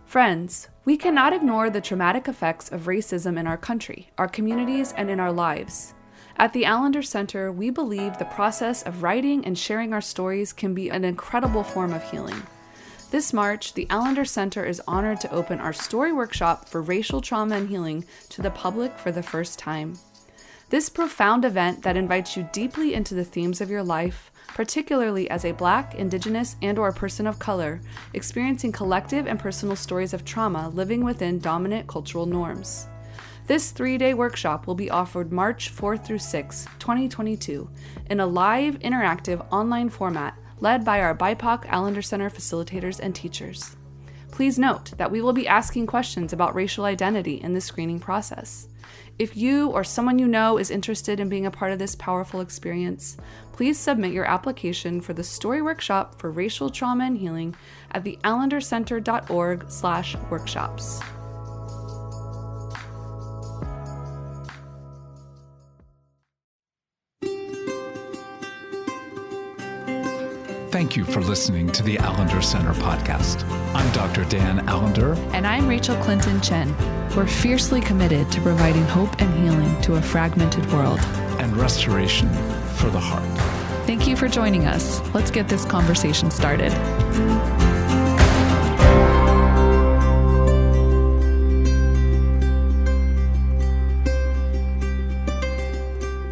Friends, we cannot ignore the traumatic effects of racism in our country, our communities, and in our lives. At the Allender Center, we believe the process of writing and sharing our stories can be an incredible form of healing. This March, the Allender Center is honored to open our story workshop for racial trauma and healing to the public for the first time. This profound event that invites you deeply into the themes of your life, particularly as a Black, Indigenous, and/or person of color, experiencing collective and personal stories of trauma living within dominant cultural norms. This 3-day workshop will be offered March 4th through 6th, 2022, in a live, interactive, online format led by our BIPOC Allender Center facilitators and teachers. Please note that we will be asking questions about racial identity in the screening process. If you or someone you know is interested in being a part of this powerful experience, please submit your application for the Story Workshop for Racial Trauma and Healing at theallendercenter.org/workshops. Thank you for listening to the Allender Center podcast. I'm Dr. Dan Allender. And I'm Rachel Clinton Chen. We're fiercely committed to providing hope and healing to a fragmented world. And restoration for the heart. Thank you for joining us. Let's get this conversation started.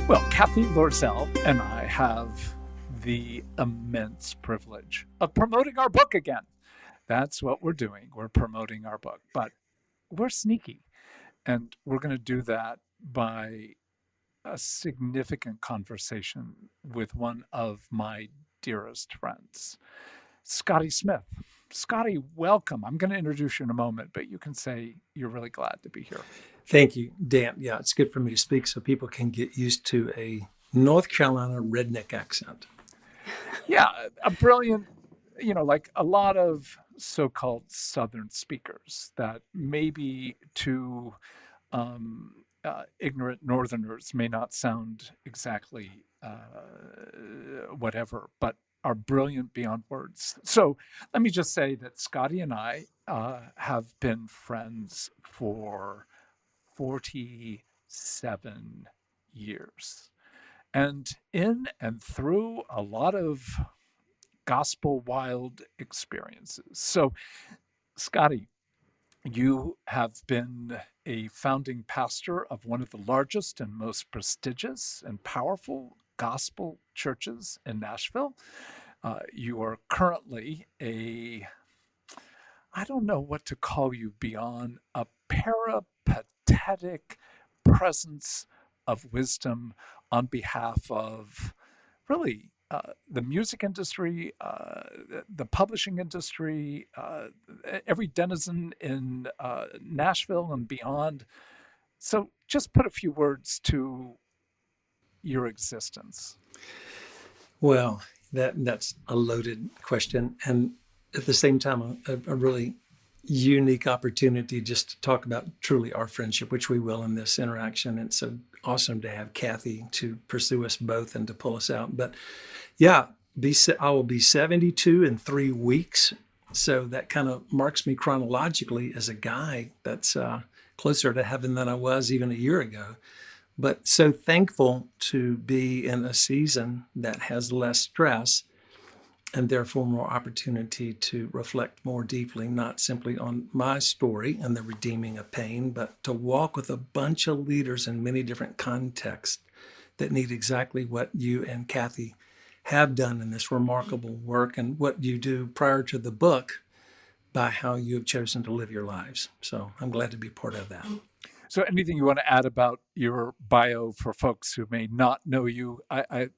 Well, Cathy Loerzel and I have the immense privilege of promoting our book again. That's what we're doing. We're promoting our book, but we're sneaky. And we're going to do that by a significant conversation with one of my dearest friends, Scotty Smith. Scotty, welcome. I'm going to introduce you in a moment, but you can say you're really glad to be here. Thank you, Dan. Yeah, it's good for me to speak so people can get used to a North Carolina redneck accent. Yeah, a brilliant, like a lot of so-called Southern speakers that maybe to ignorant Northerners may not sound exactly whatever, but are brilliant beyond words. So let me just say that Scotty and I have been friends for 47 years. And in and through a lot of gospel wild experiences. So, Scotty, you have been a founding pastor of one of the largest and most prestigious and powerful gospel churches in Nashville. You are currently I don't know what to call you beyond a peripatetic presence of wisdom on behalf of really the music industry, the publishing industry, every denizen in Nashville and beyond. So just put a few words to your existence. Well, that's a loaded question. And at the same time, a really unique opportunity just to talk about truly our friendship, which we will in this interaction. It's so awesome to have Cathy to pursue us both and to pull us out. But yeah, I will be 72 in 3 weeks. So that kind of marks me chronologically as a guy that's closer to heaven than I was even a year ago. But so thankful to be in a season that has less stress and therefore more opportunity to reflect more deeply, not simply on my story and the redeeming of pain, but to walk with a bunch of leaders in many different contexts that need exactly what you and Cathy have done in this remarkable work and what you do prior to the book by how you have chosen to live your lives. So I'm glad to be part of that. So anything you want to add about your bio for folks who may not know you?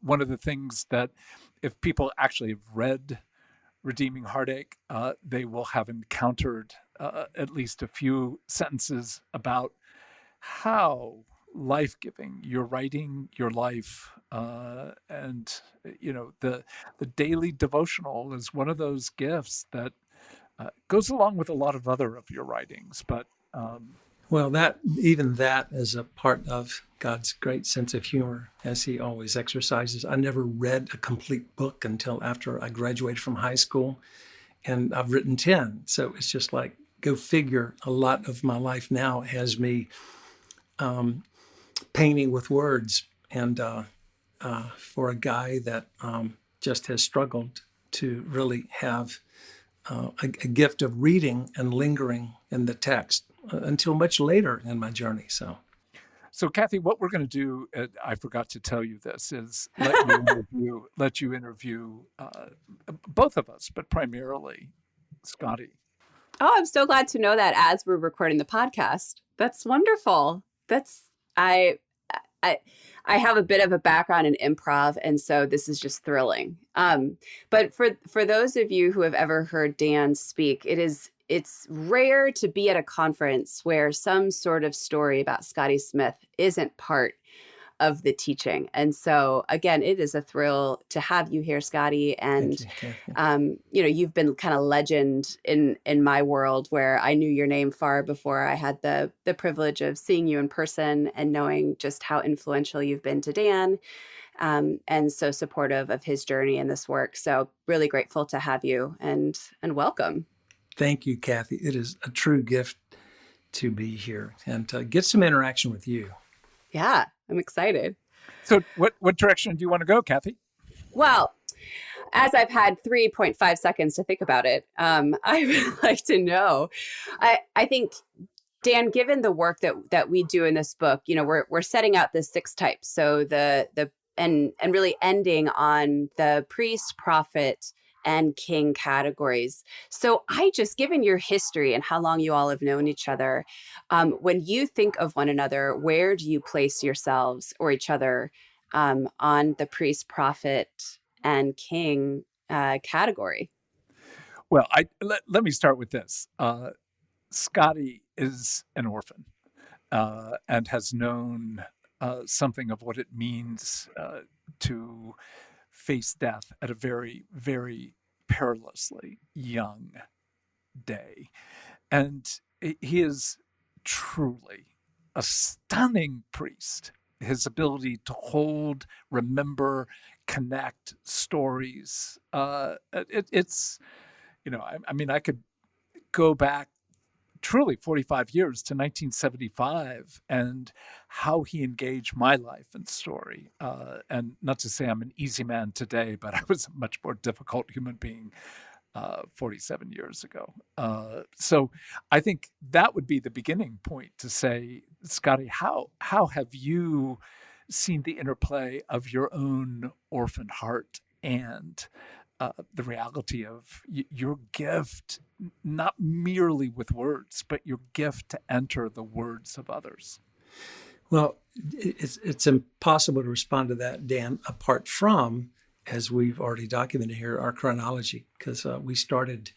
One of the things that if people actually have read Redeeming Heartache, they will have encountered at least a few sentences about how life-giving your writing, your life, and the daily devotional is one of those gifts that goes along with a lot of other of your writings. But well, that is a part of God's great sense of humor, as he always exercises. I never read a complete book until after I graduated from high school, and I've written 10. So it's just like go figure, a lot of my life now has me painting with words. And for a guy that just has struggled to really have a gift of reading and lingering in the text until much later in my journey. So, Cathy, what we're going to do, I forgot to tell you this, is let you interview both of us, but primarily Scotty. Oh, I'm so glad to know that as we're recording the podcast. That's wonderful. I have a bit of a background in improv, and so this is just thrilling. But for those of you who have ever heard Dan speak, it's rare to be at a conference where some sort of story about Scotty Smith isn't part of the teaching. And so again, it is a thrill to have you here, Scotty. And you've been kind of legend in my world, where I knew your name far before I had the privilege of seeing you in person and knowing just how influential you've been to Dan, and so supportive of his journey in this work. So really grateful to have you, and welcome. Thank you, Cathy. It is a true gift to be here and to get some interaction with you. Yeah, I'm excited. So what direction do you want to go, Cathy? Well, as I've had 3.5 seconds to think about it, I would like to know, I think, Dan, given the work that we do in this book, we're setting out the 6 types. So and really ending on the priest, prophet, and king categories. So given your history and how long you all have known each other, when you think of one another, where do you place yourselves or each other on the priest, prophet, and king category? Well, let me start with this. Scotty is an orphan and has known something of what it means to face death at a very, very perilously young day. And he is truly a stunning priest. His ability to hold, remember, connect stories. It's, I could go back truly 45 years to 1975 and how he engaged my life and story. And not to say I'm an easy man today, but I was a much more difficult human being 47 years ago. So I think that would be the beginning point to say, Scotty, how have you seen the interplay of your own orphan heart and the reality of your gift, not merely with words, but your gift to enter the words of others? Well, it's impossible to respond to that, Dan, apart from, as we've already documented here, our chronology, because we started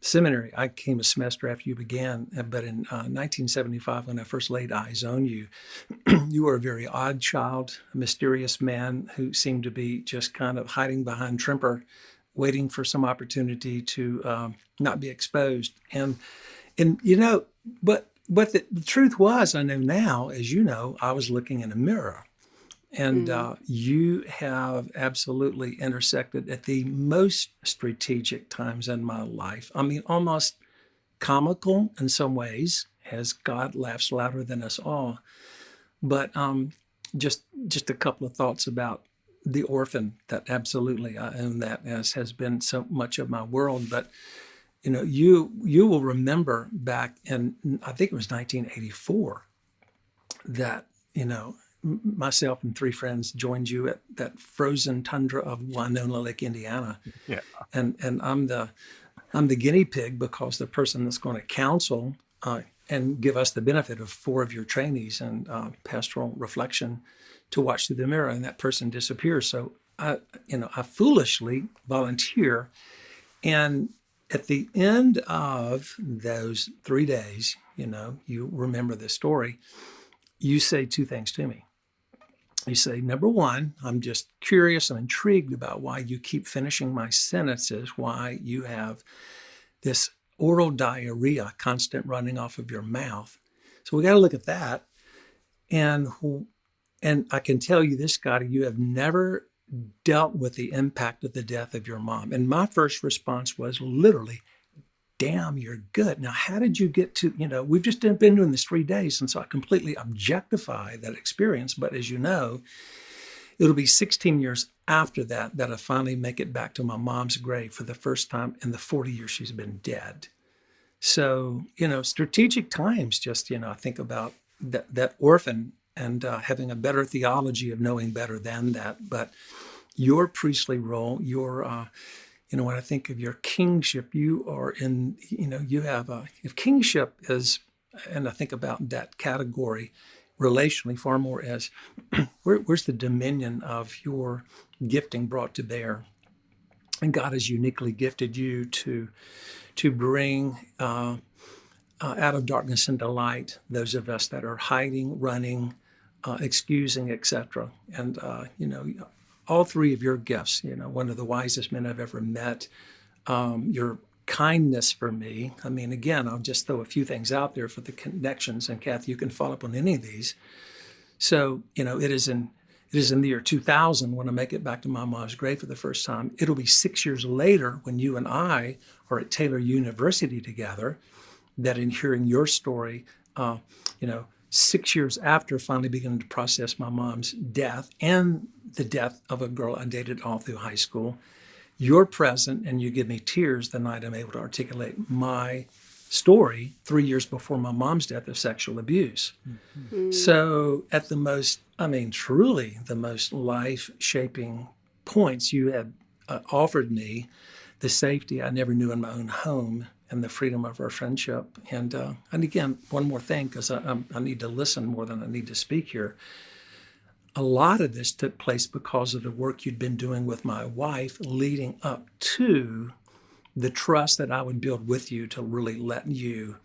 seminary. I came a semester after you began, but in 1975, when I first laid eyes on you, you were a very odd child, a mysterious man who seemed to be just kind of hiding behind Trimper, waiting for some opportunity to not be exposed. And but the truth was, I know now, as you know, I was looking in a mirror. And you have absolutely intersected at the most strategic times in my life. I mean, almost comical in some ways, as God laughs louder than us all. But just a couple of thoughts about the orphan, that absolutely I own that, as has been so much of my world. But you will remember back in, I think it was 1984, that myself and 3 friends joined you at that frozen tundra of Winona Lake, Indiana. Yeah. And I'm the guinea pig, because the person that's going to counsel and give us the benefit of 4 of your trainees and pastoral reflection to watch through the mirror, and that person disappears. So I foolishly volunteer. And at the end of those 3 days, you remember this story, you say 2 things to me. You say, number one, I'm just curious and intrigued about why you keep finishing my sentences, why you have this oral diarrhea constant running off of your mouth. So we got to look at that. And I can tell you this, Scotty, you have never dealt with the impact of the death of your mom. And my first response was literally, damn, you're good. Now, how did you get to, we've just been doing this 3 days. And so I completely objectify that experience. But as you know, it'll be 16 years after that I finally make it back to my mom's grave for the first time in the 40 years she's been dead. So, strategic times, just, I think about that orphan and having a better theology of knowing better than that. But your priestly role, your, when I think of your kingship, you are in, you have if kingship is, and I think about that category relationally far more as where's the dominion of your gifting brought to bear? And God has uniquely gifted you to bring out of darkness into light those of us that are hiding, running, excusing, etc. And all three of your gifts. One of the wisest men I've ever met. Your kindness for me. I mean, again, I'll just throw a few things out there for the connections, and Cathy, you can follow up on any of these. So, it is in the year 2000 when I make it back to my mom's grave for the first time. It'll be 6 years later when you and I are at Taylor University together, that in hearing your story, 6 years after finally beginning to process my mom's death and the death of a girl I dated all through high school, you're present and you give me tears the night I'm able to articulate my story 3 years before my mom's death of sexual abuse. Mm-hmm. So at the most, truly the most life-shaping points, you had offered me the safety I never knew in my own home and the freedom of our friendship. And again, one more thing, because I need to listen more than I need to speak here. A lot of this took place because of the work you'd been doing with my wife leading up to the trust that I would build with you to really let you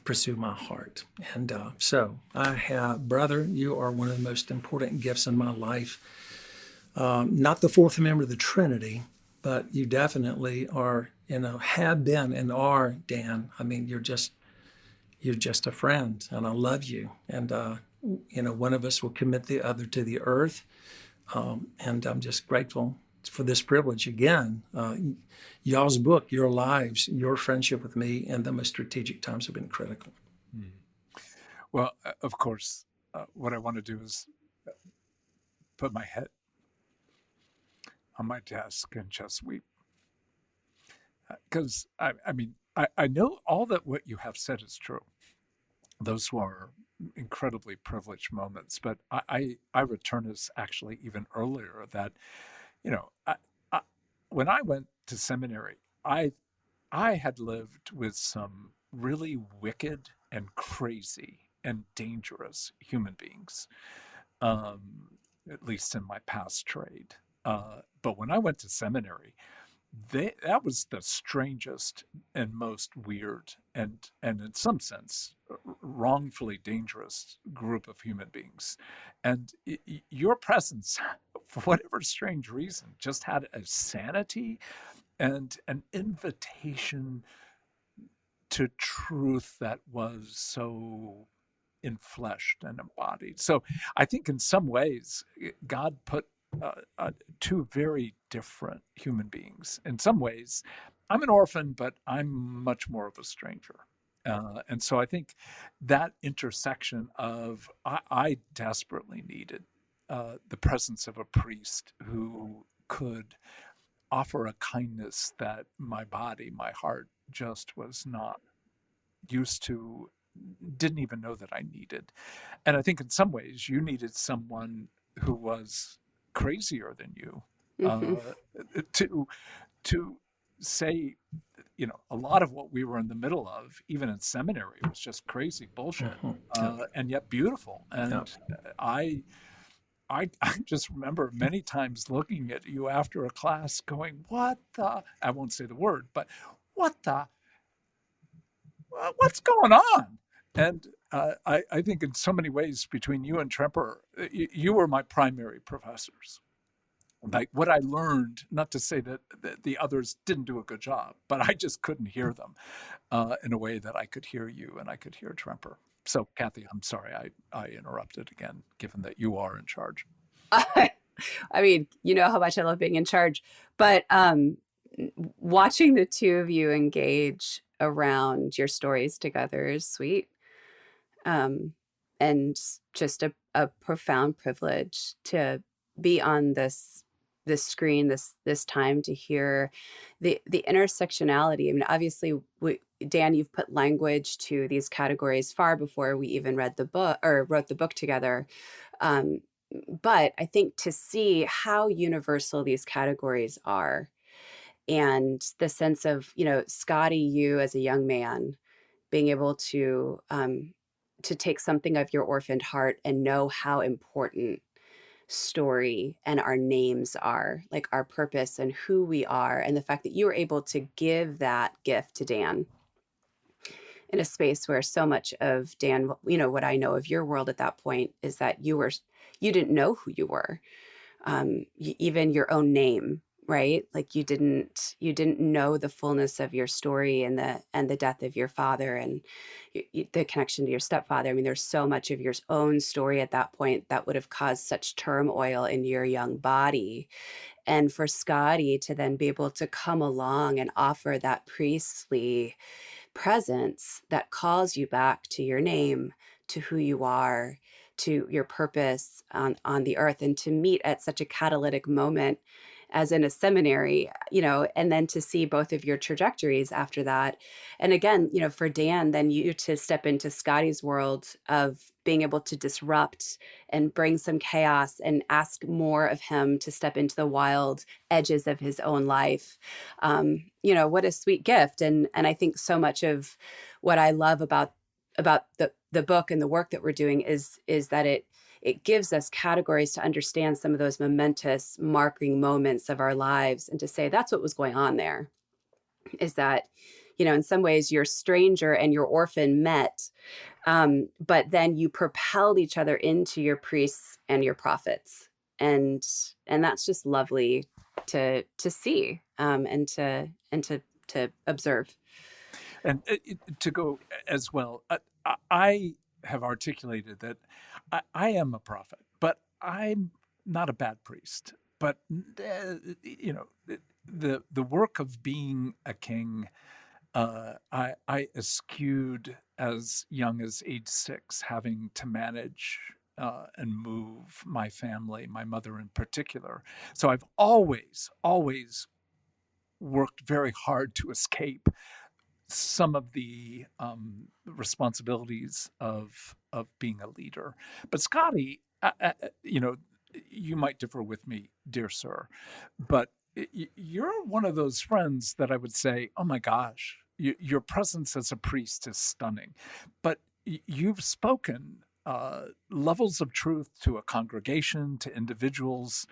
pursue my heart. And so I have, brother, you are one of the most important gifts in my life. Not the fourth member of the Trinity, but you definitely are, have been and are, Dan. You're just a friend, and I love you. And, one of us will commit the other to the earth. And I'm just grateful for this privilege again. Y'all's book, your lives, your friendship with me, and the most strategic times have been critical. Well, of course, what I want to do is put my head on my desk and just weep. Because, I know all that what you have said is true. Those were incredibly privileged moments, but I return this actually even earlier that, when I went to seminary, I had lived with some really wicked and crazy and dangerous human beings, at least in my past trade. But when I went to seminary, that was the strangest and most weird and in some sense wrongfully dangerous group of human beings. And your presence, for whatever strange reason, just had a sanity and an invitation to truth that was so enfleshed and embodied. So I think in some ways, God put two very different human beings. In some ways, I'm an orphan, but I'm much more of a stranger. And so I think that intersection of I desperately needed the presence of a priest who could offer a kindness that my body, my heart just was not used to, didn't even know that I needed. And I think in some ways you needed someone who was crazier than you to say, a lot of what we were in the middle of, even in seminary, was just crazy bullshit, and yet beautiful. And I just remember many times looking at you after a class going, what the, I won't say the word, but what's going on? And I think in so many ways between you and Tremper, you were my primary professors. Like what I learned, not to say that the others didn't do a good job, but I just couldn't hear them in a way that I could hear you and I could hear Tremper. So Cathy, I'm sorry I interrupted again, given that you are in charge. You know how much I love being in charge, but watching the two of you engage around your stories together is sweet. And just a profound privilege to be on this screen this time to hear the intersectionality. I mean, obviously, Dan, you've put language to these categories far before we even read the book or wrote the book together. But I think to see how universal these categories are, and the sense of, Scotty, you as a young man being able to take something of your orphaned heart and know how important story and our names are, like our purpose and who we are, and the fact that you were able to give that gift to Dan in a space where so much of Dan, what I know of your world at that point is that you didn't know who you were, even your own name, right? Like you didn't know the fullness of your story and the death of your father and the connection to your stepfather. I mean, there's so much of your own story at that point that would have caused such turmoil in your young body. And for Scotty to then be able to come along and offer that priestly presence that calls you back to your name, to who you are, to your purpose on the earth, and to meet at such a catalytic moment as in a seminary, and then to see both of your trajectories after that. And again, for Dan, then you to step into Scotty's world of being able to disrupt and bring some chaos and ask more of him to step into the wild edges of his own life. What a sweet gift. And I think so much of what I love about the book and the work that we're doing is that it gives us categories to understand some of those momentous marking moments of our lives, and to say that's what was going on there, is that, in some ways your stranger and your orphan met, but then you propelled each other into your priests and your prophets. And that's just lovely to see, and to observe. And to go as well, I have articulated that I am a prophet, but I'm not a bad priest. But the work of being a king, I eschewed as young as age 6, having to manage and move my family, my mother in particular. So I've always worked very hard to escape some of the responsibilities of being a leader. But Scotty, you might differ with me, dear sir, but you're one of those friends that I would say, oh my gosh, your presence as a priest is stunning. But you've spoken levels of truth to a congregation, to individuals,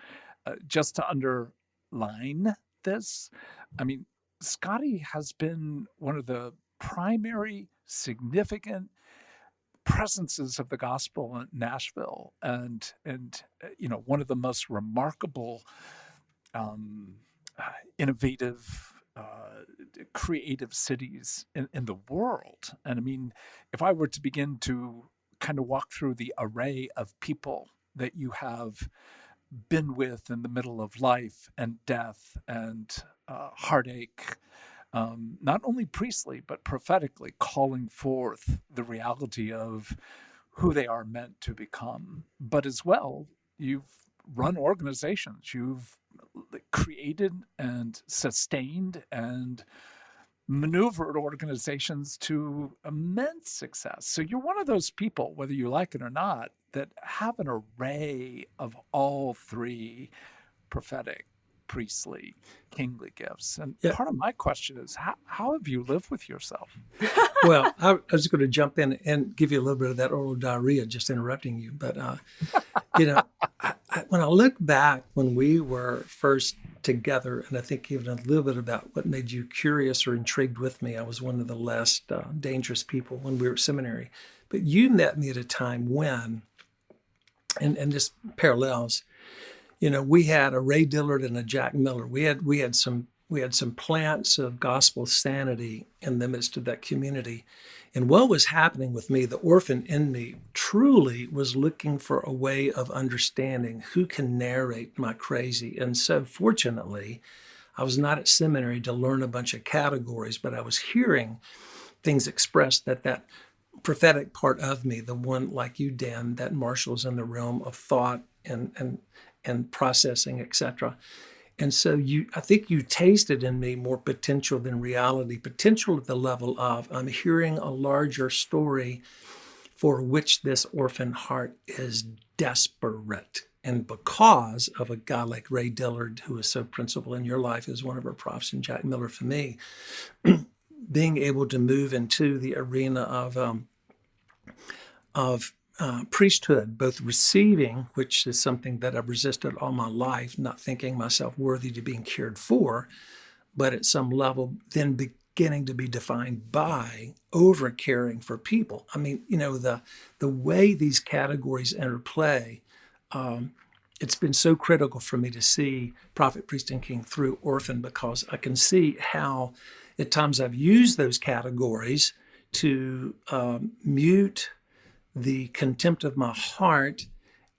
just to underline this. I mean, Scotty has been one of the primary significant presences of the gospel in Nashville, and one of the most remarkable, innovative, creative cities in the world. And I mean, if I were to begin to kind of walk through the array of people that you have been with in the middle of life and death and heartache, not only priestly, but prophetically calling forth the reality of who they are meant to become. But as well, you've run organizations, you've created and sustained and maneuvered organizations to immense success. So you're one of those people, whether you like it or not, that have an array of all three: prophetic, priestly, kingly gifts. And part of my question is, how have you lived with yourself? Well, I was going to jump in and give you a little bit of that oral diarrhea, just interrupting you. But, when I look back when we were first together, and I think even a little bit about what made you curious or intrigued with me, I was one of the less dangerous people when we were at seminary. But you met me at a time when, and this parallels, we had a Ray Dillard and a Jack Miller. We had some plants of gospel sanity in the midst of that community. And what was happening with me, the orphan in me, truly was looking for a way of understanding who can narrate my crazy. And so fortunately, I was not at seminary to learn a bunch of categories, but I was hearing things expressed that prophetic part of me, the one like you, Dan, that marshals in the realm of thought and processing, etc. And so I think you tasted in me more potential than reality, potential at the level of I'm hearing a larger story for which this orphan heart is desperate. And because of a guy like Ray Dillard, who is so principal in your life as one of our profs, and Jack Miller for me, being able to move into the arena of priesthood, both receiving, which is something that I've resisted all my life, not thinking myself worthy to being cared for, but at some level then beginning to be defined by over caring for people. I mean, the way these categories interplay, it's been so critical for me to see Prophet, Priest, and King through orphan, because I can see how at times I've used those categories to mute the contempt of my heart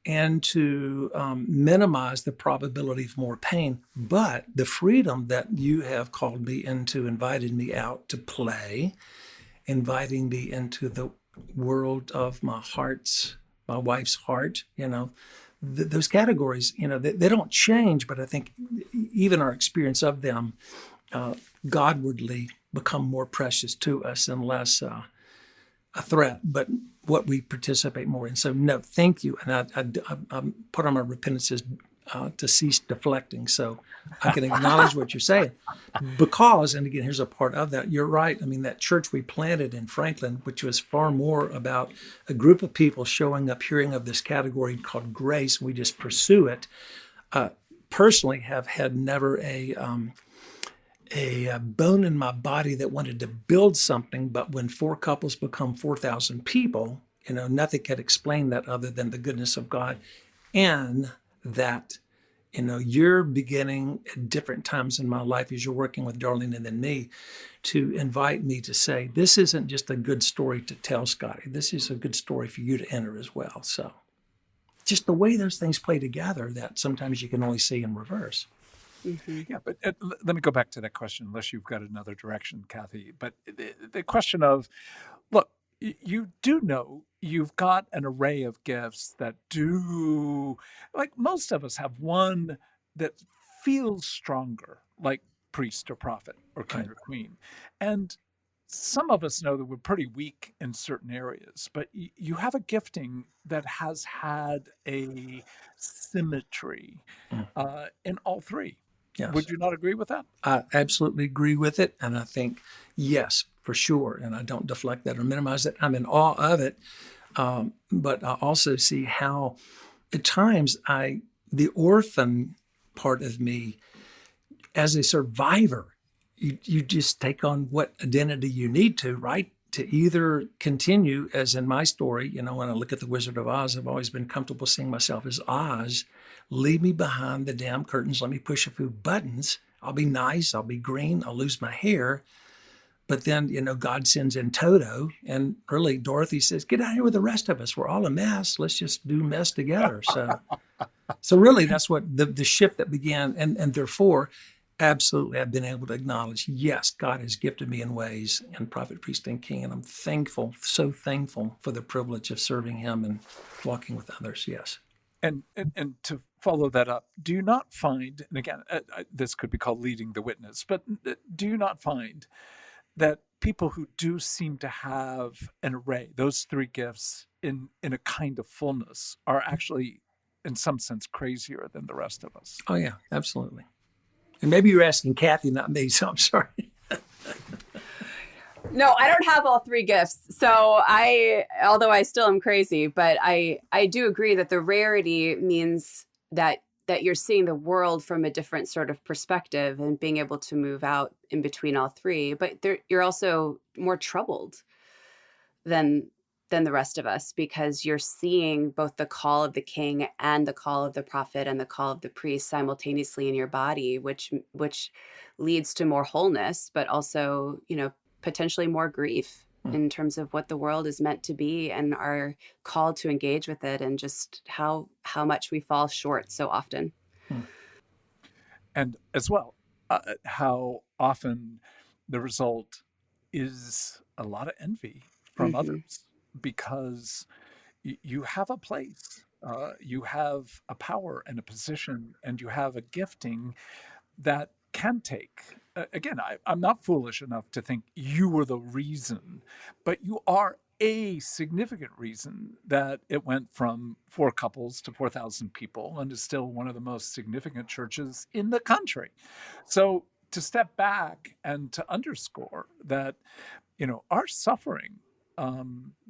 and to minimize the probability of more pain. But the freedom that you have called me into, invited me out to play, inviting me into the world of my wife's heart, those categories, they don't change, but I think even our experience of them Godwardly become more precious to us and less a threat, but what we participate more in. So no, thank you. And I put on my repentances to cease deflecting, so I can acknowledge what you're saying. Because, and again, here's a part of that, you're right. I mean, that church we planted in Franklin, which was far more about a group of people showing up, hearing of this category called grace, we just pursue it. Personally have had never a bone in my body that wanted to build something, but when 4 couples become 4,000 people, nothing can explain that other than the goodness of God. And that, you're beginning at different times in my life as you're working with Darlene and then me to invite me to say, this isn't just a good story to tell, Scotty. This is a good story for you to enter as well. So just the way those things play together that sometimes you can only see in reverse. Mm-hmm. Yeah, but let me go back to that question, unless you've got another direction, Cathy. But the question of, look, you do know you've got an array of gifts that do, like most of us have one that feels stronger, like priest or prophet or king or queen. And some of us know that we're pretty weak in certain areas, but you have a gifting that has had a symmetry in all three. Yes. Would you not agree with that? I absolutely agree with it. And I think, yes, for sure. And I don't deflect that or minimize it. I'm in awe of it. But I also see how at times the orphan part of me, as a survivor, you just take on what identity you need to, right? To either continue, as in my story, when I look at The Wizard of Oz, I've always been comfortable seeing myself as Oz. Leave me behind the damn curtains. Let me push a few buttons. I'll be nice. I'll be green. I'll lose my hair. But then, God sends in Toto. And really, Dorothy says, get out here with the rest of us. We're all a mess. Let's just do mess together. So really, that's what the shift that began. And therefore, absolutely, I've been able to acknowledge, yes, God has gifted me in ways in Prophet, Priest, and King. And I'm thankful, so thankful for the privilege of serving him and walking with others. Yes. And to follow that up, do you not find, and again, this could be called leading the witness, but do you not find that people who do seem to have an array, those 3 gifts in a kind of fullness, are actually, in some sense, crazier than the rest of us? Oh, yeah, absolutely. And maybe you're asking Cathy, not me, so I'm sorry. No, I don't have all 3 gifts. So although I still am crazy, but I do agree that the rarity means that you're seeing the world from a different sort of perspective and being able to move out in between all 3. But you're also more troubled than the rest of us, because you're seeing both the call of the king and the call of the prophet and the call of the priest simultaneously in your body, which leads to more wholeness, but also, potentially more grief in terms of what the world is meant to be and our call to engage with it, and just how much we fall short so often. And as well, how often the result is a lot of envy from Hmm. others because you have a place, you have a power and a position, and you have a gifting that can take. Again, I'm not foolish enough to think you were the reason, but you are a significant reason that it went from 4 couples to 4,000 people and is still one of the most significant churches in the country. So to step back and to underscore that, our suffering,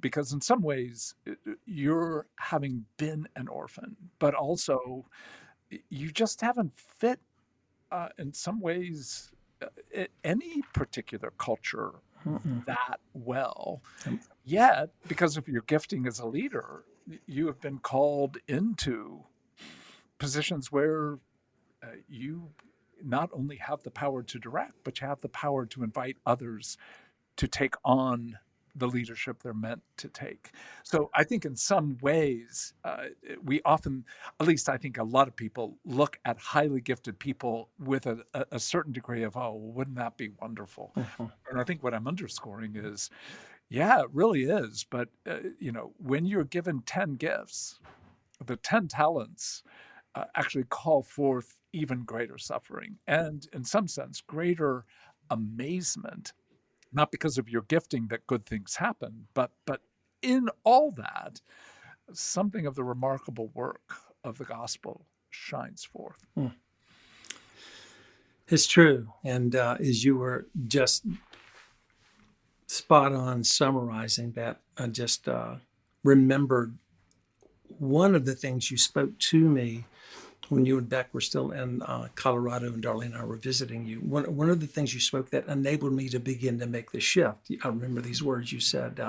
because in some ways you're having been an orphan, but also you just haven't fit in some ways any particular culture Mm-mm. that well. Um, Yet, because of your gifting as a leader, you have been called into positions where you not only have the power to direct, but you have the power to invite others to take on the leadership they're meant to take. So I think in some ways, we often, at least I think a lot of people, look at highly gifted people with a certain degree of, oh, wouldn't that be wonderful? mhm. And I think what I'm underscoring is, yeah, it really is. But, when you're given 10 gifts, the 10 talents actually call forth even greater suffering and, in some sense, greater amazement, not because of your gifting that good things happen, but in all that, something of the remarkable work of the gospel shines forth. Mm. It's true. And as you were just spot on summarizing that, I just remembered one of the things you spoke to me when you and Beck were still in Colorado and Darlene and I were visiting you. One of the things you spoke that enabled me to begin to make the shift. I remember these words you said,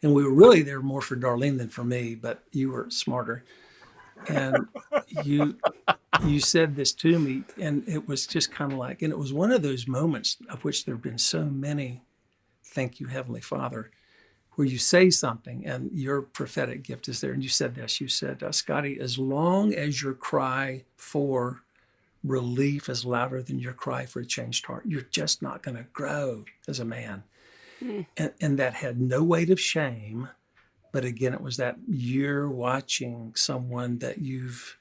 and we were really there more for Darlene than for me, but you were smarter. And you you said this to me, and it was just kind of like, and it was one of those moments of which there have been so many. Thank you, Heavenly Father, where you say something and your prophetic gift is there. And you said this, you said, Scotty, as long as your cry for relief is louder than your cry for a changed heart, you're just not going to grow as a man. Mm. And that had no weight of shame. But again, it was that you're watching someone that you've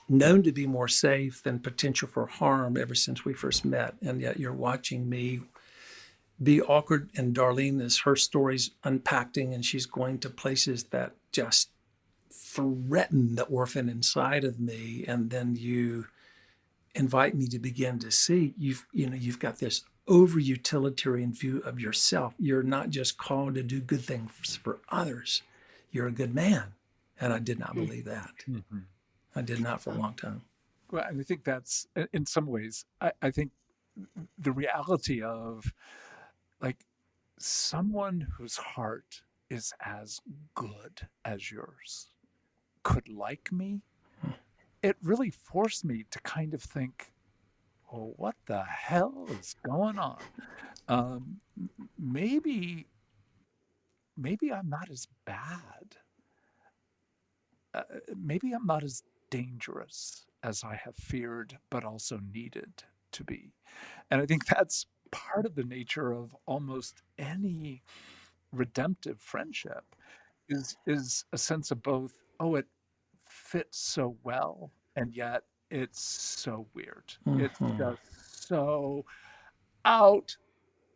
known to be more safe than potential for harm ever since we first met. And yet you're watching me be awkward, and Darlene, as her story's unpacking and she's going to places that just threaten the orphan inside of me, and then you invite me to begin to see you've got this over utilitarian view of yourself. You're not just called to do good things for others, you're a good man. And I did not believe that. Mm-hmm. I did not for a long time. Well, and I think that's, in some ways, I think the reality of, like, someone whose heart is as good as yours could like me, it really forced me to kind of think, well, what the hell is going on? Maybe, maybe I'm not as bad. Maybe I'm not as dangerous as I have feared, but also needed to be. And I think that's part of the nature of almost any redemptive friendship is a sense of both, oh, it fits so well, and yet it's so weird. It's Mm-hmm. just so out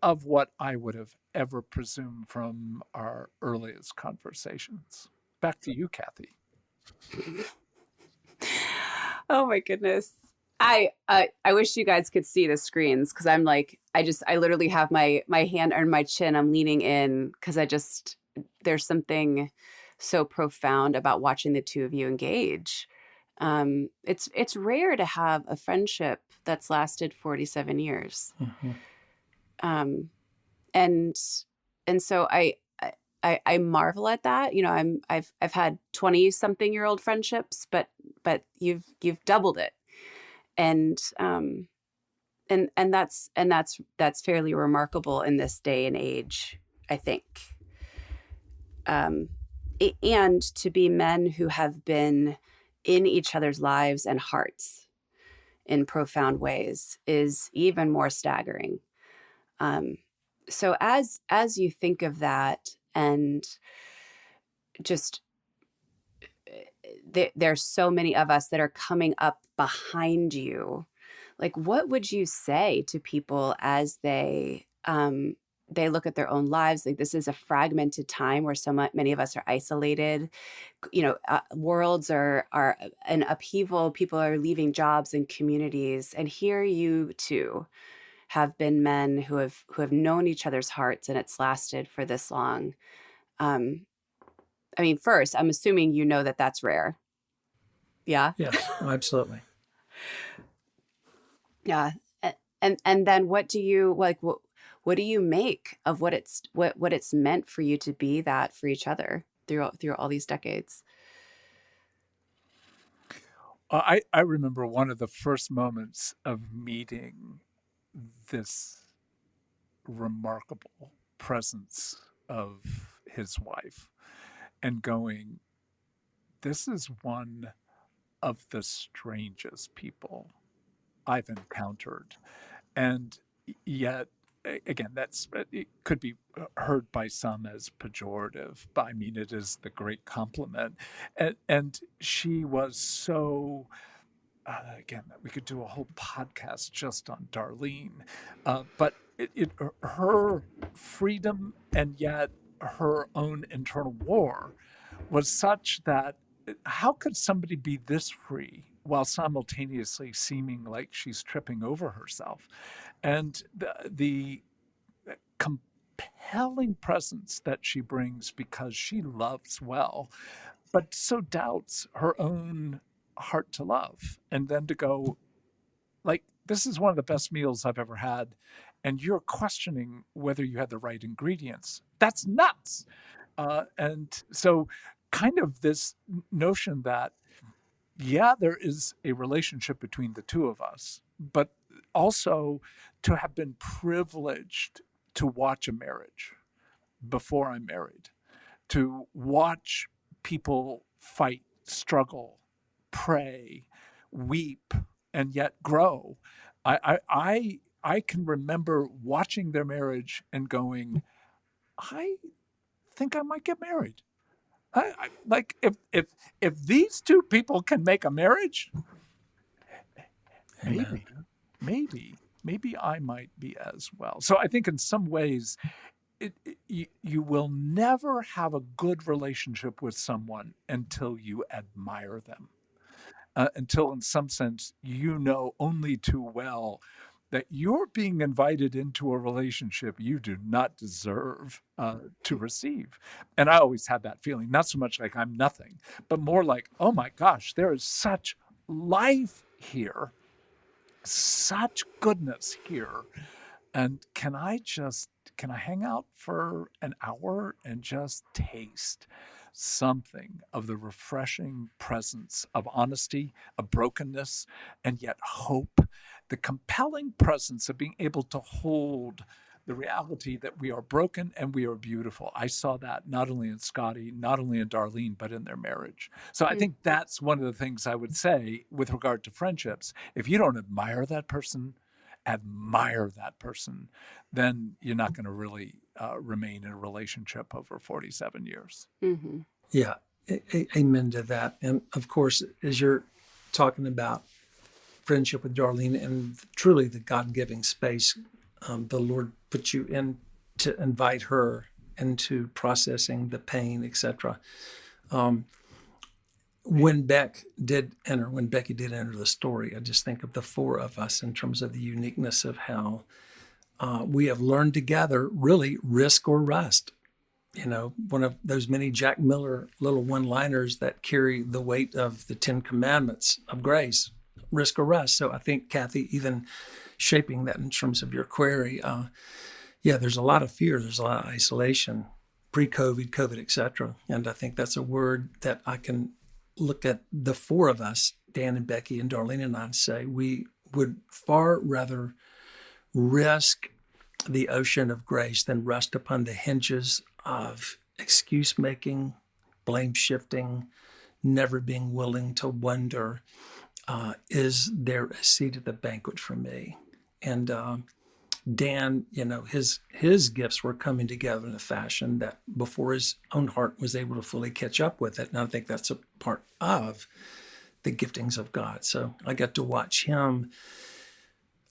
of what I would have ever presumed from our earliest conversations. Back to you, Cathy. Oh my goodness. I wish you guys could see the screens, because I'm like, I literally have my hand on my chin. I'm leaning in because there's something so profound about watching the two of you engage. It's rare to have a friendship that's lasted 47 years. Mm-hmm. Um, and so I marvel at that. I've had 20 something year old friendships, but you've doubled it. And that's fairly remarkable in this day and age, I think. And to be men who have been in each other's lives and hearts. in profound ways is even more staggering. So as you think of that, and just there's so many of us that are coming up behind you, like, what would you say to people as they look at their own lives? Like, this is a fragmented time where many of us are isolated. Worlds are in upheaval. People are leaving jobs and communities, and here you too have been men who have known each other's hearts, and it's lasted for this long. I mean, first, I'm assuming you know that that's rare. Yeah. Yes, absolutely. Yeah. And then what do you like? What do you make of what it's meant for you to be that for each other through all these decades? I remember one of the first moments of meeting this remarkable presence of his wife and going, this is one of the strangest people I've encountered. And yet, again, it could be heard by some as pejorative, but I mean, it is the great compliment. And she was so, again, we could do a whole podcast just on Darlene, but her freedom and yet her own internal war was such that how could somebody be this free while simultaneously seeming like she's tripping over herself? And the compelling presence that she brings because she loves well, but so doubts her own heart to love. And then to go, like, this is one of the best meals I've ever had, and you're questioning whether you had the right ingredients. That's nuts. And so kind of this notion that, yeah, there is a relationship between the two of us, but also to have been privileged to watch a marriage before I'm married, to watch people fight, struggle, pray, weep, and yet grow. I can remember watching their marriage and going, I think I might get married. Like if these two people can make a marriage, Amen. maybe I might be as well. So I think in some ways, you will never have a good relationship with someone until you admire them, until in some sense you know only too well that you're being invited into a relationship you do not deserve to receive. And I always had that feeling, not so much like I'm nothing, but more like, oh my gosh, there is such life here, such goodness here. And can I hang out for an hour and just taste something of the refreshing presence of honesty, of brokenness, and yet hope, the compelling presence of being able to hold the reality that we are broken and we are beautiful. I saw that not only in Scotty, not only in Darlene, but in their marriage. So I think that's one of the things I would say with regard to friendships. If you don't admire that person, then you're not going to really remain in a relationship over 47 years. Mm-hmm. Yeah, amen to that. And of course, as you're talking about friendship with Darlene and truly the God-giving space the Lord put you in to invite her into processing the pain, etc. When Becky did enter the story, I just think of the four of us in terms of the uniqueness of how we have learned together, really, risk or rust. You know, one of those many Jack Miller little one-liners that carry the weight of the 10 Commandments of grace, risk or rust. So I think, Cathy, even shaping that in terms of your query, there's a lot of fear, there's a lot of isolation, pre-COVID, COVID, etc. And I think that's a word that I can look at the four of us, Dan and Becky and Darlene and I, and say we would far rather risk the ocean of grace than rest upon the hinges of excuse making, blame shifting, never being willing to wonder, is there a seat at the banquet for me? And Dan, his gifts were coming together in a fashion that before his own heart was able to fully catch up with it. And I think that's a part of the giftings of God. So I got to watch him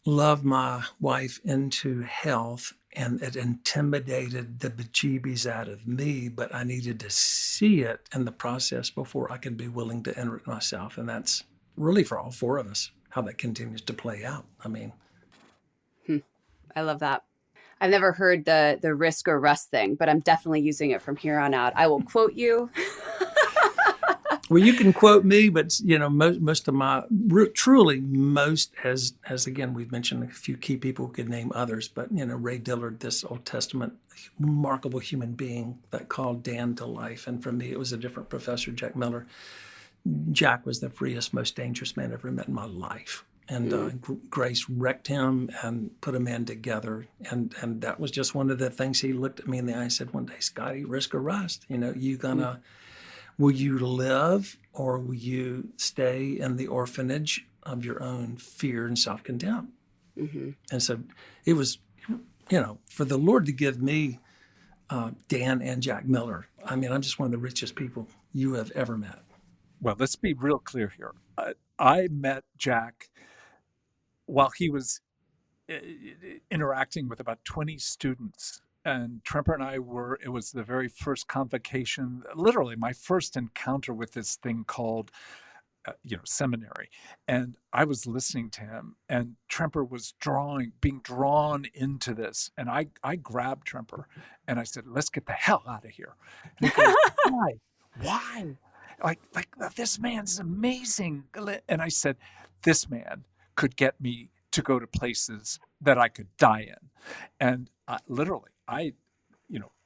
love my wife into health, and it intimidated the bejeebies out of me, but I needed to see it in the process before I could be willing to enter it myself. And that's really for all four of us, how that continues to play out. I mean, I love that. I've never heard the risk or rust thing, but I'm definitely using it from here on out. I will quote you. well, you can quote me, but most of my truly most as again we've mentioned a few key people, could name others, but Ray Dillard, this Old Testament remarkable human being that called Dan to life, and for me it was a different professor, Jack Miller. Jack was the freest, most dangerous man I've ever met in my life. And grace wrecked him and put a man together. And that was just one of the things. He looked at me in the eye and said one day, Scotty, risk or rust, will you live or will you stay in the orphanage of your own fear and self-contempt? Mm-hmm. And so it was, for the Lord to give me Dan and Jack Miller. I mean, I'm just one of the richest people you have ever met. Well, let's be real clear here. I met Jack while he was interacting with about 20 students. And Tremper and I it was the very first convocation, literally my first encounter with this thing called, seminary. And I was listening to him, and Tremper was being drawn into this. And I grabbed Tremper and I said, let's get the hell out of here. And he goes, why? Why? Like this man's amazing. And I said, this man could get me to go to places that I could die in. And literally,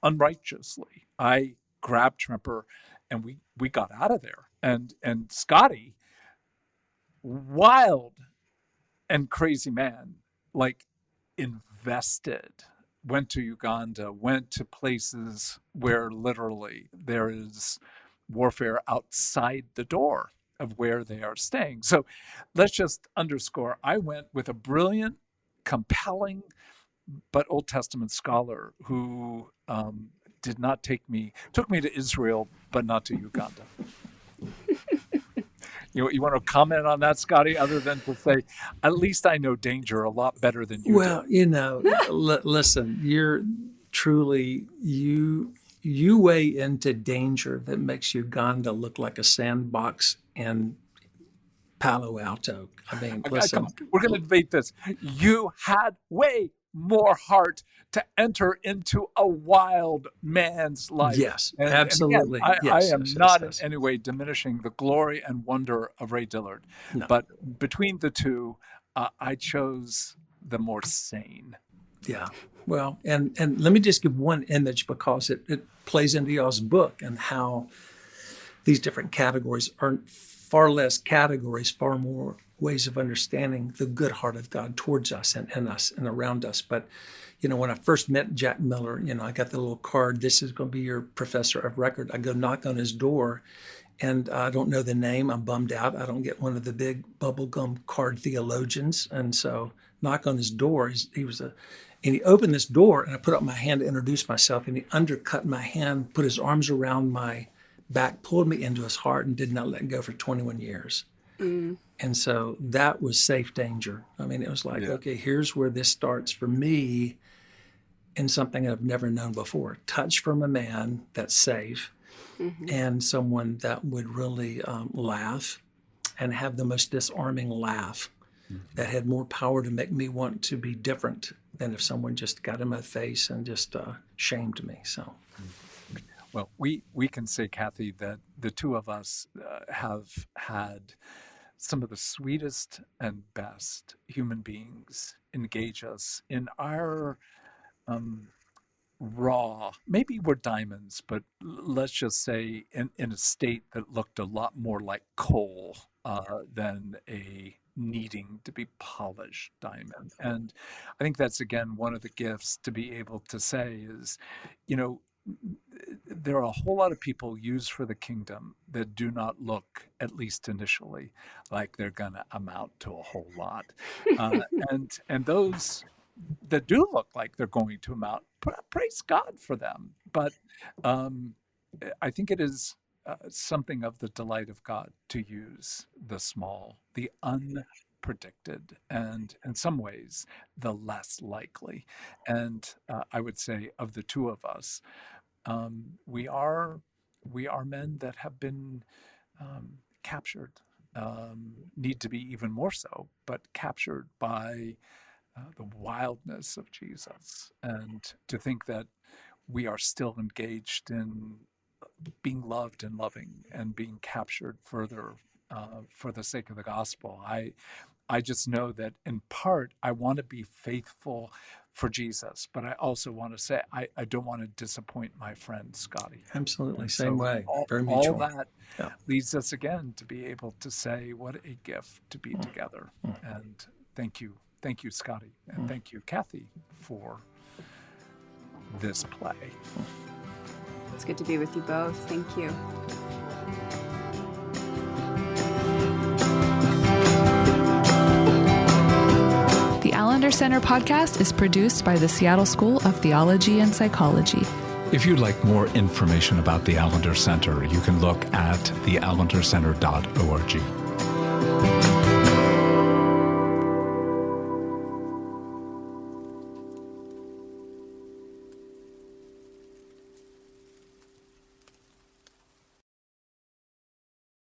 unrighteously, I grabbed Tremper and we got out of there. And Scotty, wild and crazy man, like invested, went to Uganda, went to places where literally there is warfare outside the door of where they are staying. So let's just underscore, I went with a brilliant, compelling, but Old Testament scholar who took me to Israel, but not to Uganda. You want to comment on that, Scotty, other than to say, at least I know danger a lot better than you do? Listen, you're truly, you weigh into danger that makes Uganda look like a sandbox in Palo Alto. I mean, listen. We're going to debate this. You had way more heart to enter into a wild man's life. Yes, absolutely. And again, I am not in any way diminishing the glory and wonder of Ray Dillard. No. But between the two, I chose the more sane. Yeah. Well, and let me just give one image because it plays into y'all's book and how these different categories are far less categories, far more ways of understanding the good heart of God towards us and in us and around us. But, when I first met Jack Miller, I got the little card, this is going to be your professor of record. I go knock on his door and I don't know the name. I'm bummed out. I don't get one of the big bubblegum card theologians. And so knock on his door. And he opened this door and I put up my hand to introduce myself, and he undercut my hand, put his arms around my back, pulled me into his heart, and did not let go for 21 years. Mm. And so that was safe danger. I mean, it was like, okay, here's where this starts for me in something I've never known before. Touch from a man that's safe, mm-hmm. and someone that would really laugh and have the most disarming laugh, mm-hmm. that had more power to make me want to be different than if someone just got in my face and just shamed me. So. Well, we can say, Cathy, that the two of us have had some of the sweetest and best human beings engage us in our raw, maybe we're diamonds, but let's just say in a state that looked a lot more like coal than a needing to be polished diamond. And I think that's, again, one of the gifts to be able to say is, there are a whole lot of people used for the kingdom that do not look, at least initially, like they're going to amount to a whole lot. And those that do look like they're going to amount, praise God for them. But I think it is something of the delight of God to use the small, the unpredicted, and in some ways, the less likely. And I would say of the two of us, we are men that have been captured, need to be even more so, but captured by the wildness of Jesus, and to think that we are still engaged in being loved and loving and being captured further for the sake of the gospel. I just know that in part I want to be faithful for Jesus, but I also want to say I don't want to disappoint my friend Scotty. Absolutely, And same so way. Very mutual. All that Yeah. leads us again to be able to say, what a gift to be together. And thank you, Scotty, and thank you, Cathy, for this play. It's good to be with you both. Thank you. The Allender Center podcast is produced by the Seattle School of Theology and Psychology. If you'd like more information about the Allender Center, you can look at theallendercenter.org.